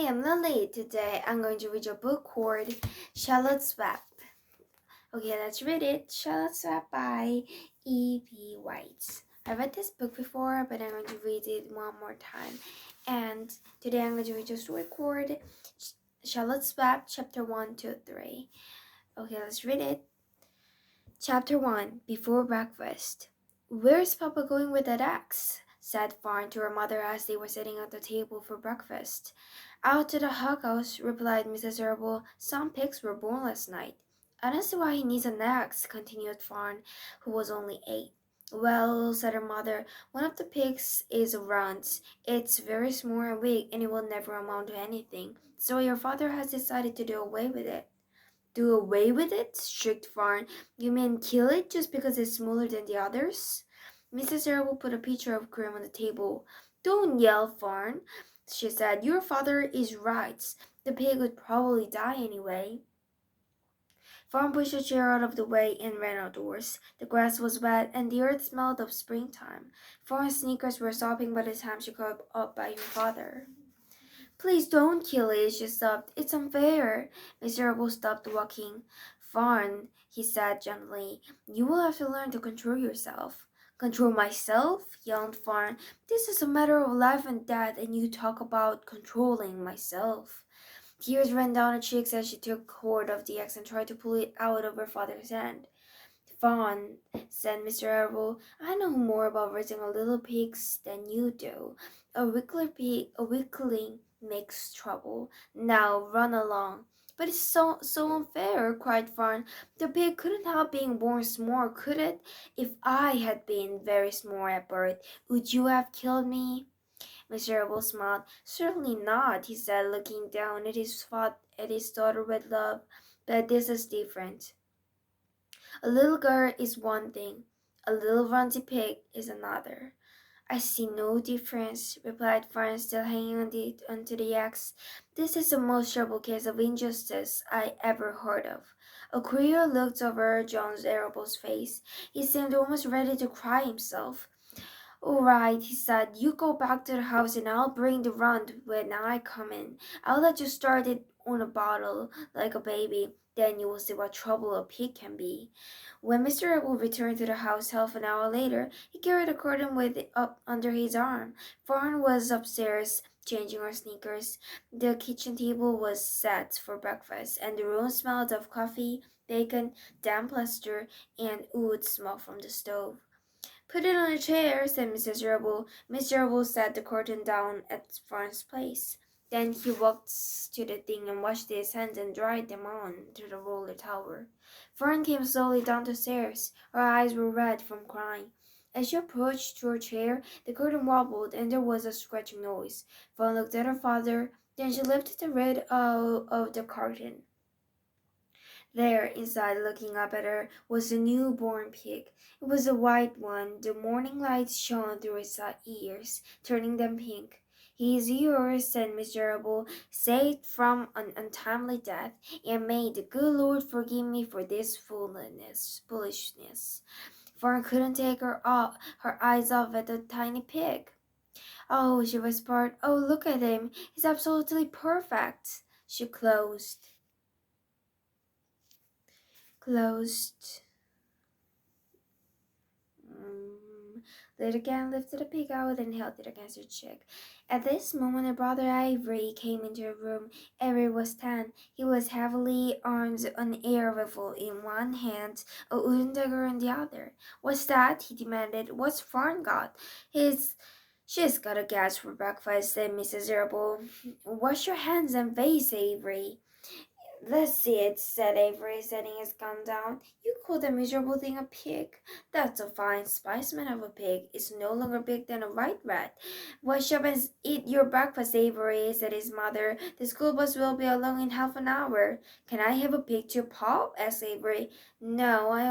I'm Lily. Today I'm going to read a book called Charlotte Swap. Okay, let's read it. Charlotte Swap by E.B. White. I read this book before, but I'm going to read it one more time. And today I'm going to read a story called Charlotte Swap, Chapter 1 to 3. Okay, let's read it. Chapter 1 Before Breakfast. Where's Papa going with that axe? Said Fawn to her mother as they were sitting at the table for breakfast. Out to the hoghouse, replied Mrs. Herbal. Some pigs were born last night. I don't see why he needs an axe, continued Fawn, who was only 8. Well, said her mother, one of the pigs is a runt. It's very small and weak, and it will never amount to anything. So your father has decided to do away with it. Do away with it? Shrieked Farn. You mean kill it just because it's smaller than the others? Mrs. Errol put a pitcher of cream on the table. Don't yell, Farn, she said. Your father is right. The pig would probably die anyway. Farn pushed a chair out of the way and ran outdoors. The grass was wet and the earth smelled of springtime. Farn's sneakers were sopping by the time she got up by her father. Please don't kill it, she sobbed. It's unfair. Mr. Errol stopped walking. Fawn, he said gently, you will have to learn to control yourself. Control myself? Yelled Fawn. This is a matter of life and death, and you talk about controlling myself. Tears ran down her cheeks as she took hold of the axe and tried to pull it out of her father's hand. Fawn, said Mr. Errol, I know more about raising a little pigs than you do. A weakling makes trouble. Now run along. But it's so unfair, cried Fawn. The pig couldn't help being born small, could it? If I had been very small at birth, would you have killed me? Mr. Errol smiled. Certainly not, he said, looking down at his daughter with love. But this is different. A little girl is one thing, a little runty pig is another. I see no difference, replied Fern, still hanging onto the axe. This is the most terrible case of injustice I ever heard of. A queer looked over John's Arable's face. He seemed almost ready to cry himself. All right, he said, you go back to the house and I'll bring the runt when I come in. I'll let you start it on a bottle like a baby. Then you will see what trouble a pig can be. When Mr. Rebel returned to the house half an hour later, he carried a curtain with it up under his arm. Fawn was upstairs changing her sneakers. The kitchen table was set for breakfast, and the room smelled of coffee, bacon, damp plaster, and wood smoke from the stove. Put it on a chair, said Mrs. Rebel. Mr. Rebel set the curtain down at Fawn's place. Then he walked to the thing and washed his hands and dried them on to the roller towel. Fern came slowly down the stairs. Her eyes were red from crying. As she approached her chair, the curtain wobbled and there was a scratching noise. Fern looked at her father, then she lifted the lid of the curtain. There, inside, looking up at her, was a newborn pig. It was a white one. The morning light shone through its ears, turning them pink. He is yours, said Miserable, saved from an untimely death, and may the good Lord forgive me for this foolishness. Fern couldn't take her eyes off at the tiny pig. Oh, she whispered, oh, look at him. He's absolutely perfect. She closed. Lilycho lifted the pig out and held it against her cheek. At this moment, her brother Avery came into the room. Avery was 10. He was heavily armed, an air rifle in one hand, a wooden dagger in the other. What's that? He demanded. What's Fawn got? She's got a gas for breakfast, said Mrs. Erble. Wash your hands and face, Avery. Let's see it, said Avery, setting his gun down. You call the miserable thing a pig? That's a fine specimen of a pig. It's no longer big than a white rat. Wash up and eat your breakfast, Avery, said his mother. The school bus will be along in half an hour. Can I have a pig to pop? Asked Avery. No, I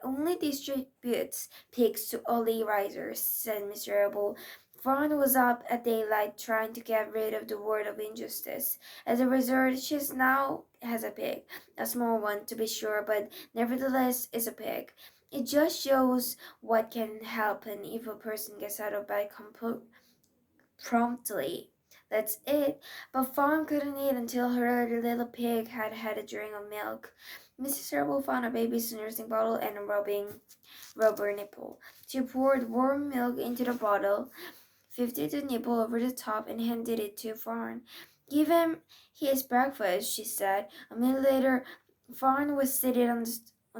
only distribute pigs to early risers, said Mr. Erble. Fawn was up at daylight trying to get rid of the word of injustice. As a result, she now has a pig. A small one, to be sure, but nevertheless is a pig. It just shows what can happen if a person gets out of bed promptly. That's it. But Fawn couldn't eat until her little pig had had a drink of milk. Mrs. Turtle found a baby's nursing bottle and a rubber nipple. She poured warm milk into the bottle, lifted the nipple over the top, and handed it to Fawn. Give him his breakfast, she said. A minute later, Fawn was seated on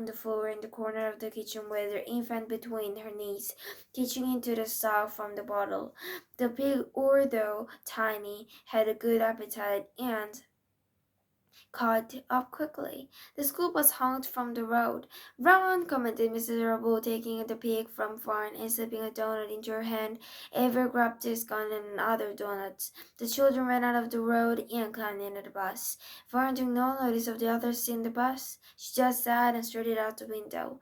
the floor in the corner of the kitchen with her infant between her knees, teaching into the sock from the bottle. The pig, although tiny, had a good appetite and caught up quickly. The school bus honked from the road. "Run!" commanded Mrs. Rubble, taking the pig from Fawn and slipping a donut into her hand. Ava grabbed his gun and other donuts. The children ran out of the road and climbed into the bus. Fawn took no notice of the others in the bus. She just sat and stared out the window,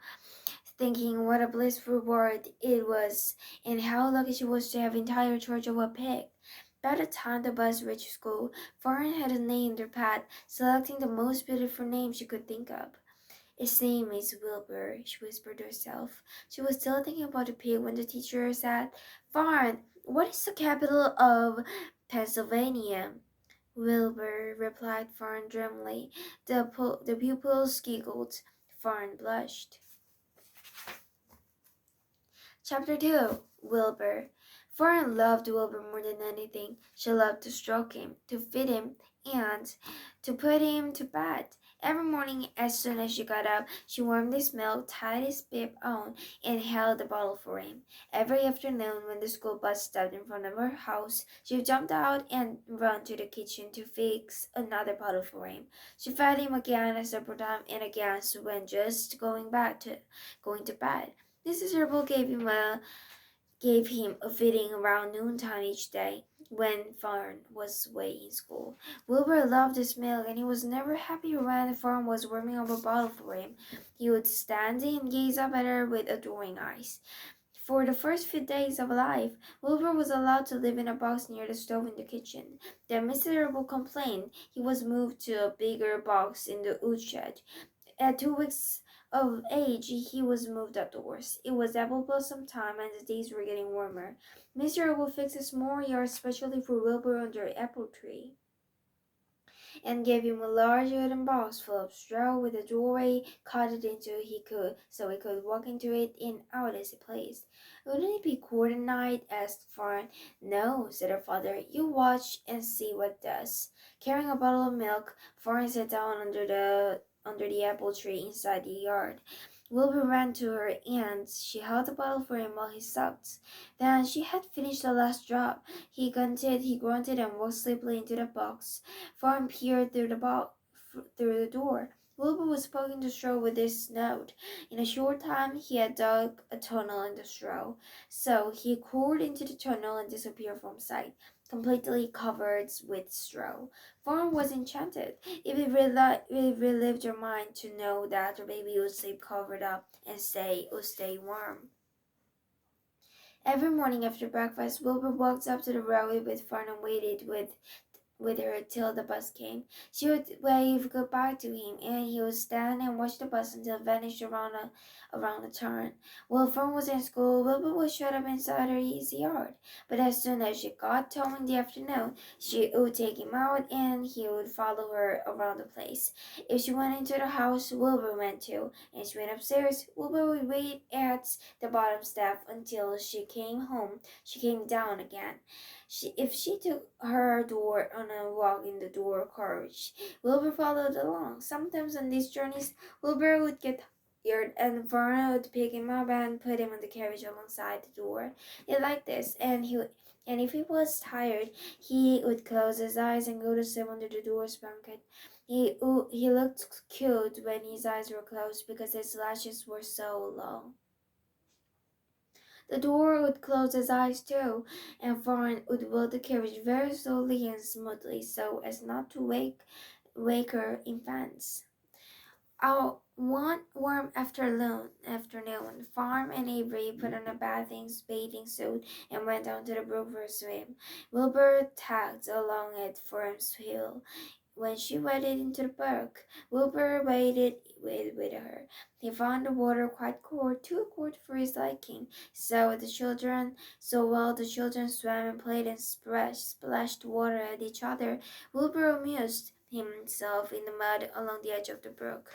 thinking what a blissful world it was, and how lucky she was to have entire charge of a pig. By the time the bus reached school, Fawn had named her pet, selecting the most beautiful name she could think of. "Its name is Wilbur," she whispered to herself. She was still thinking about the pig when the teacher said, "Fawn, what is the capital of Pennsylvania?" "Wilbur," replied Fawn dreamily. The pupils giggled. Fawn blushed. Chapter 2. Wilbur. Fawn loved Wilbur more than anything. She loved to stroke him, to feed him, and to put him to bed. Every morning, as soon as she got up, she warmed his milk, tied his bib on, and held the bottle for him. Every afternoon, when the school bus stopped in front of her house, she jumped out and ran to the kitchen to fix another bottle for him. She fed him again at supper time and again when just going to bed. Mrs. Herbal gave him a feeding around noontime each day when Fawn was away in school. Wilbur loved his milk, and he was never happy when Fawn was warming up a bottle for him. He would stand and gaze up at her with adoring eyes. For the first few days of life, Wilbur was allowed to live in a box near the stove in the kitchen. Then Mrs. Herbal complained he was moved to a bigger box in the woodshed. At 2 weeks of age, he was moved outdoors. It was apple blossom time, and the days were getting warmer. Mr. Will fixed a small yard specially for Wilbur under the apple tree, and gave him a large wooden box full of straw with a doorway cut it into so he could walk into it and out as he pleased. "Wouldn't it be cool tonight?" asked Fawn. "No," said her father. "You watch and see what it does." Carrying a bottle of milk, Fawn sat down under the apple tree inside the yard. Wilbur ran to her, and she held the bottle for him while he sucked. Then she had finished the last drop. He grunted, and walked sleepily into the box. Fawn peered through the door. Wilbur was poking the straw with his snout. In a short time, he had dug a tunnel in the straw. So he crawled into the tunnel and disappeared from sight, completely covered with straw. Fawn was enchanted. It relieved her mind to know that her baby would sleep covered up and stay warm. Every morning after breakfast, Wilbur walked up to the railway with Fawn and waited with her till the bus came. She would wave goodbye to him, and he would stand and watch the bus until it vanished around the turn. While Fern was in school, Wilbur would shut up inside his yard. But as soon as she got home in the afternoon, she would take him out, and he would follow her around the place. If she went into the house, Wilbur went too, and she went upstairs. Wilbur would wait at the bottom step until she came home. She came down again. If she took her door on a walk in the door carriage, Wilbur followed along. Sometimes on these journeys, Wilbur would get tired, and Verna would pick him up and put him on the carriage alongside the door. He liked this, and if he was tired, he would close his eyes and go to sleep under the door's blanket. He looked cute when his eyes were closed because his lashes were so long. The door would close his eyes too, and Fawn would wheel the carriage very slowly and smoothly so as not to wake her infants. One warm afternoon, Farm and Avery put on a bathing suit and went down to the brook for a swim. Wilbur tagged along at Farm's heel when she waded into the brook, Wilbur waded with her. He found the water quite cold, too cold for his liking. So while the children swam and played and splashed water at each other, Wilbur amused himself in the mud along the edge of the brook.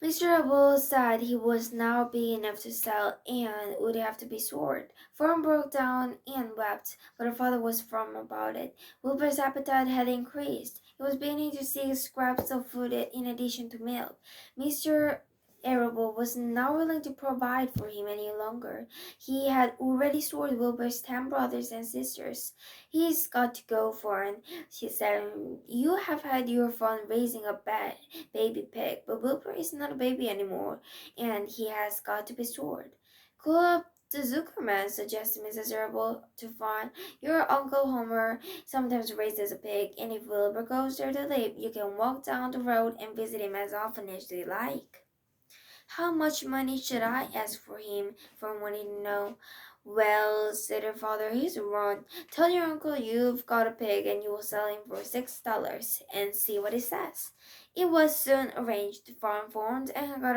Mr. Abel said he was now big enough to sail and would have to be soared. Fern broke down and wept, but her father was firm about it. Wilbur's appetite had increased. He was beginning to seek scraps of food in addition to milk. Mr. Arable was not willing to provide for him any longer. He had already soared Wilbur's 10 brothers and sisters. "He's got to go, Fern," she said. "You have had your fun raising a baby pig, but Wilbur is not a baby anymore, and he has got to be stored." "Call up the Zuckerman," suggested Mrs. Arable to Fawn. "Your Uncle Homer sometimes raises a pig, and if Wilbur goes there to live, you can walk down the road and visit him as often as you like." "How much money should I ask for him?" Fawn wanted to know. "Well," said her father, "here's a run. Tell your uncle you've got a pig and you will sell him for $6 and see what he says." It was soon arranged. Fawn phoned and got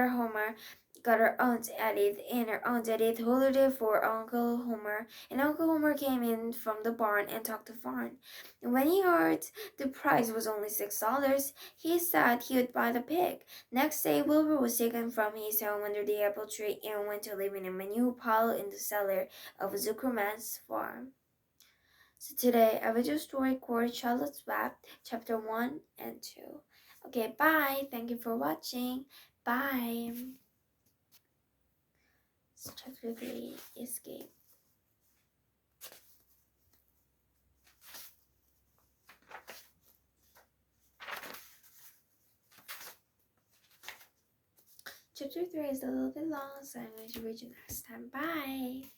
her Aunt Edith, and her Aunt Edith hollered for Uncle Homer, and Uncle Homer came in from the barn and talked to Fawn. When he heard the price was only $6, he said he would buy the pig. Next day, Wilbur was taken from his home under the apple tree and went to live in a manure pile in the cellar of Zuckerman's farm. So today, I read your story called Charlotte's Web, Chapter 1 and 2. Okay, bye. Thank you for watching. Bye. So chapter 3, Escape. Chapter 3 is a little bit long, so I'm going to read you next time. Bye.